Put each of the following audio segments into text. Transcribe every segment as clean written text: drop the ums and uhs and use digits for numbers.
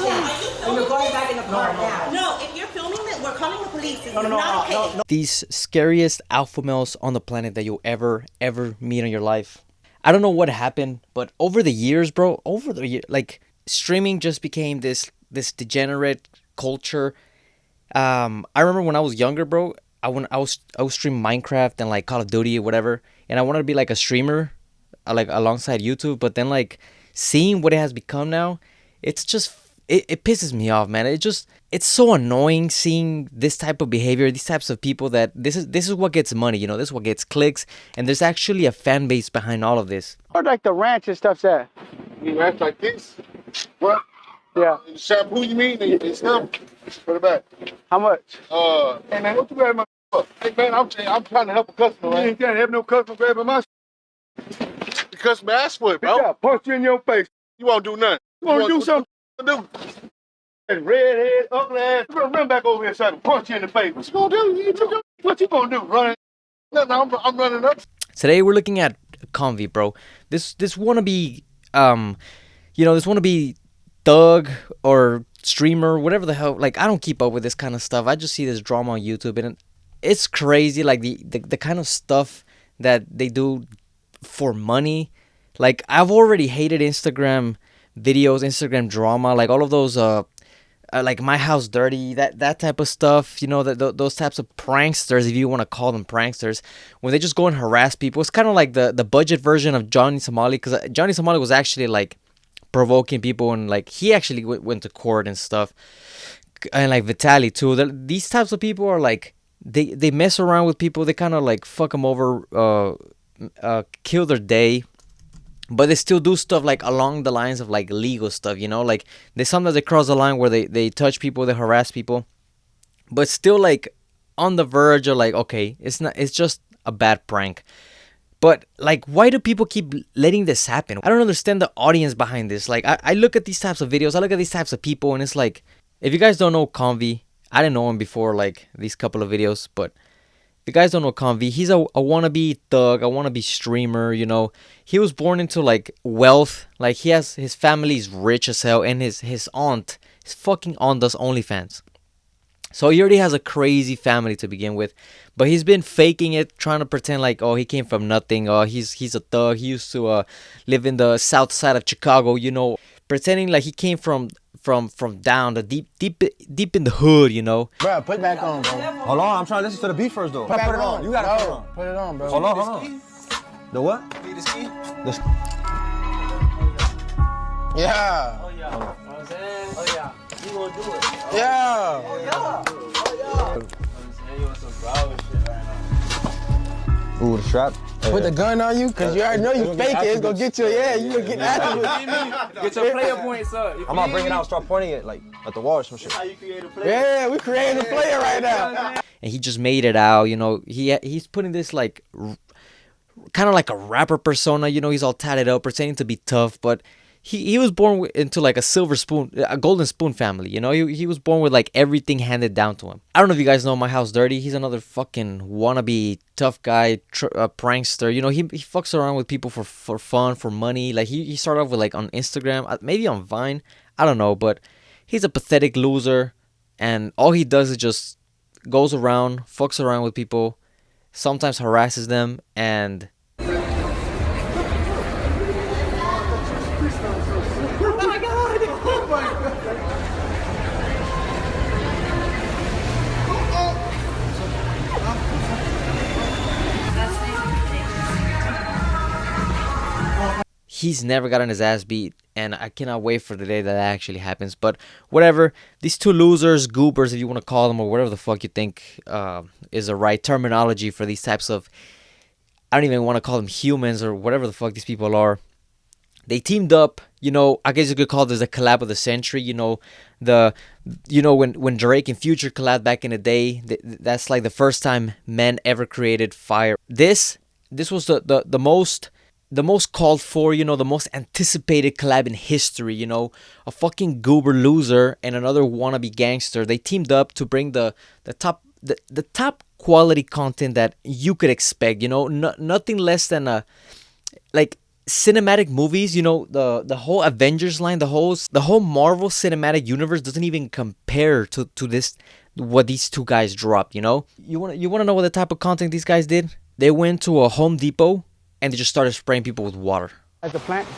And you're going back in the car now. No, if you're filming it, we're calling the police. It's not okay. These scariest alpha males on the planet that you'll ever meet in your life. I don't know what happened, but over the years, bro, like streaming just became this degenerate culture. I remember when I was younger, bro, I was streaming Minecraft and like Call of Duty or whatever, and I wanted to be like a streamer, like alongside YouTube. But then like seeing what it has become now, it's just it pisses me off, man. It's so annoying seeing this type of behavior, these types of people that this is what gets money, you know, this is what gets clicks, and there's actually a fan base behind all of this. Or like the ranch and stuff's at. You ranch like this? What? Yeah. The shampoo you mean? It's him. Put it back. How much? Hey man, what you grabbing my fuck? Hey man, I'm trying to help a customer, man. You ain't trying to help no customer grabbing my The customer asked for it, bro. Yeah, punch you in your face. You won't do nothing. You wanna do something? Do. Redhead, ugly ass. Run back over here so I can punch you in the face. What you gonna do? What you gonna do? Running? Nothing. I'm running up. Today we're looking at konvy, bro. This wannabe, this wannabe thug or streamer, whatever the hell. Like, I don't keep up with this kind of stuff. I just see this drama on YouTube, and it's crazy. Like the kind of stuff that they do for money. Like, I've already hated Instagram videos, Instagram drama, like all of those like My House Dirty, that type of stuff, you know, those types of pranksters, if you want to call them pranksters, when they just go and harass people. It's kind of like the budget version of Johnny Somali, because Johnny Somali was actually like provoking people, and like he actually went to court and stuff, and like Vitaly too. These types of people are like, they mess around with people, they kind of like fuck them over, kill their day. But they still do stuff like along the lines of like legal stuff, you know, like sometimes they cross the line where they touch people, they harass people, but still like on the verge of like, okay, it's just a bad prank. But like, why do people keep letting this happen? I don't understand the audience behind this. Like, I look at these types of videos, I look at these types of people, and it's like, if you guys don't know konvy, I didn't know him before like these couple of videos, but if you guys don't know konvy, he's a wannabe thug, a wannabe streamer, you know. He was born into like wealth. Like, his family's rich as hell, and his fucking aunt does OnlyFans. So he already has a crazy family to begin with. But he's been faking it, trying to pretend like, oh, he came from nothing. Oh, he's a thug. He used to live in the south side of Chicago, you know, pretending like he came from down the deep in the hood, you know. Bro, put it back on, bro. Hold on, I'm trying to listen to the beat first, though. Put it on. You gotta put it on. Put it on, bro. Hold on. The what? The ski. Yeah. Oh, yeah. Oh, yeah. You gonna do it? Yeah. You want some broward shit right now. Ooh, the strap. Put the gun on you, because you already know you fake it. It's going to get you. Yeah, you going to get after Get your player points up. I'm gonna bring it out and start pointing it like at the wall or some shit. How you create a player? Yeah, we creating a player right now. And he just made it out, you know. He's putting this like kind of like a rapper persona, you know. He's all tatted up, pretending to be tough, but he was born into like a golden spoon family, you know. He was born with like everything handed down to him. I don't know if you guys know My House Dirty. He's another fucking wannabe tough guy, prankster. You know, he fucks around with people for fun, for money. Like he started off with like on Instagram, maybe on Vine, I don't know, but he's a pathetic loser, and all he does is just goes around, fucks around with people, sometimes harasses them, and he's never gotten his ass beat, and I cannot wait for the day that actually happens. But whatever, these two losers, goobers, if you want to call them, or whatever the fuck you think is the right terminology for these types of, I don't even want to call them humans or whatever the fuck these people are. They teamed up, you know. I guess you could call this a collab of the century. You know, when Drake and Future collabed back in the day, that's like the first time men ever created fire. This was the most called for, you know, the most anticipated collab in history, you know. A fucking goober loser and another wannabe gangster. They teamed up to bring the top quality content that you could expect, you know. Nothing less than cinematic movies, you know, the whole Avengers line, the whole Marvel Cinematic Universe doesn't even compare to this what these two guys dropped, you know? You want to know what the type of content these guys did? They went to a Home Depot and they just started spraying people with water. At the plant.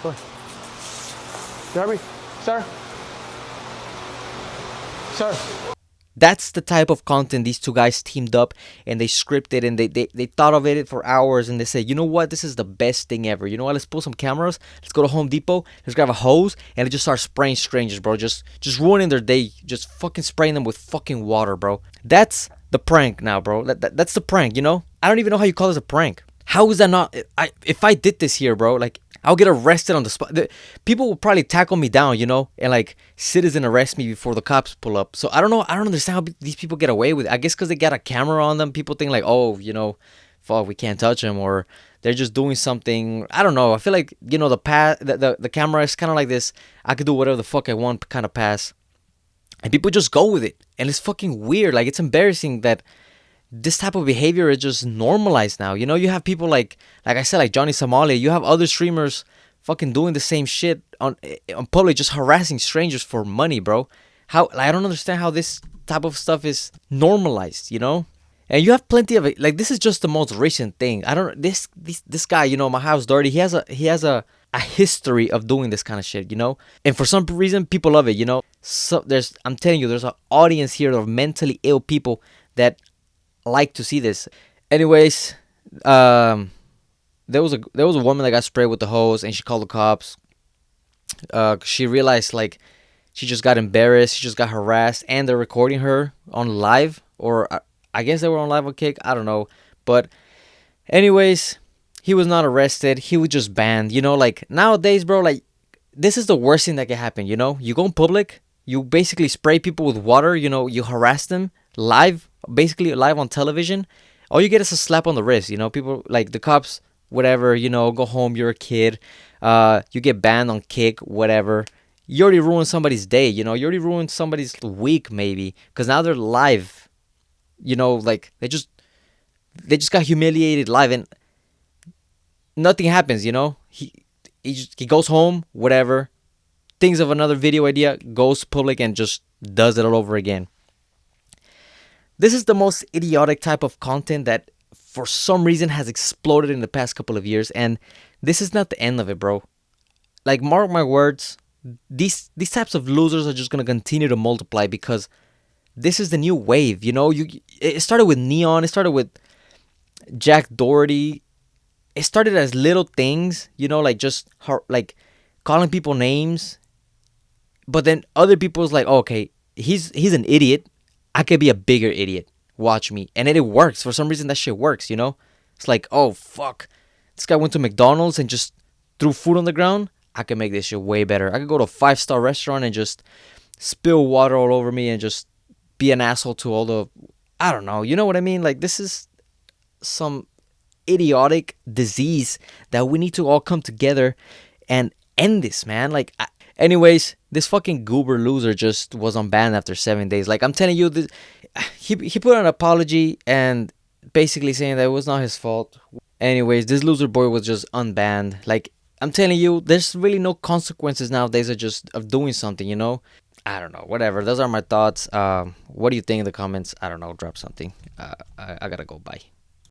Jeremy, sir. Sir. That's the type of content these two guys teamed up and they scripted and they thought of it for hours and they said, you know what, this is the best thing ever. You know what, let's pull some cameras, let's go to Home Depot, let's grab a hose and they just start spraying strangers, bro. Just ruining their day, just fucking spraying them with fucking water, bro. That's the prank now, bro. That's the prank, you know? I don't even know how you call this a prank. How is that not? If I did this here, bro, like I'll get arrested on the spot. People will probably tackle me down, you know, and like citizen arrest me before the cops pull up. So I don't know. I don't understand how these people get away with it. I guess because they got a camera on them, people think like, oh, you know, fuck, we can't touch them, or they're just doing something. I don't know. I feel like, you know, the camera is kind of like this. I could do whatever the fuck I want kind of pass, and people just go with it, and it's fucking weird. Like it's embarrassing that this type of behavior is just normalized now. You know, you have people like I said, like Johnny Somalia. You have other streamers fucking doing the same shit on public, just harassing strangers for money, bro. How, like, I don't understand how this type of stuff is normalized, you know? And you have plenty of it. Like, this is just the most recent thing. I don't this guy, you know, My House Dirty. He has a history of doing this kind of shit, you know? And for some reason people love it, you know? So I'm telling you, there's an audience here of mentally ill people that like to see this. Anyways, there was a woman that got sprayed with the hose and she called the cops. She realized like she just got embarrassed, she just got harassed, and they're recording her on live, or I guess they were on live on Kick, I don't know. But anyways, he was not arrested, he was just banned. You know, like nowadays, bro, like this is the worst thing that can happen, you know? You go in public, you basically spray people with water, you know, you harass them live, basically live on television. All you get is a slap on the wrist, you know? People, like the cops, whatever, you know, go home, you're a kid, you get banned on Kick, whatever. You already ruined somebody's day, you know? You already ruined somebody's week, maybe, because now they're live, you know? Like they just got humiliated live and nothing happens, you know? He goes home, whatever, thinks of another video idea, goes public and just does it all over again. This is the most idiotic type of content that for some reason has exploded in the past couple of years, and this is not the end of it, bro. Like, mark my words, these types of losers are just gonna continue to multiply because this is the new wave, you know? It started with Neon, it started with Jack Doherty. It started as little things, you know, like just like calling people names. But then other people's like, oh, okay, he's an idiot. I could be a bigger idiot. Watch me. And then it works. For some reason, that shit works, you know? It's like, oh, fuck. This guy went to McDonald's and just threw food on the ground. I could make this shit way better. I could go to a 5-star restaurant and just spill water all over me and just be an asshole to all the... I don't know. You know what I mean? Like, this is some idiotic disease that we need to all come together and end this, man. Like, anyways, this fucking goober loser just was unbanned after 7 days. Like, I'm telling you, he put an apology and basically saying that it was not his fault. Anyways, this loser boy was just unbanned. Like, I'm telling you, there's really no consequences nowadays of doing something, you know? I don't know, whatever. Those are my thoughts. What do you think in the comments? I don't know, drop something. I gotta go, bye.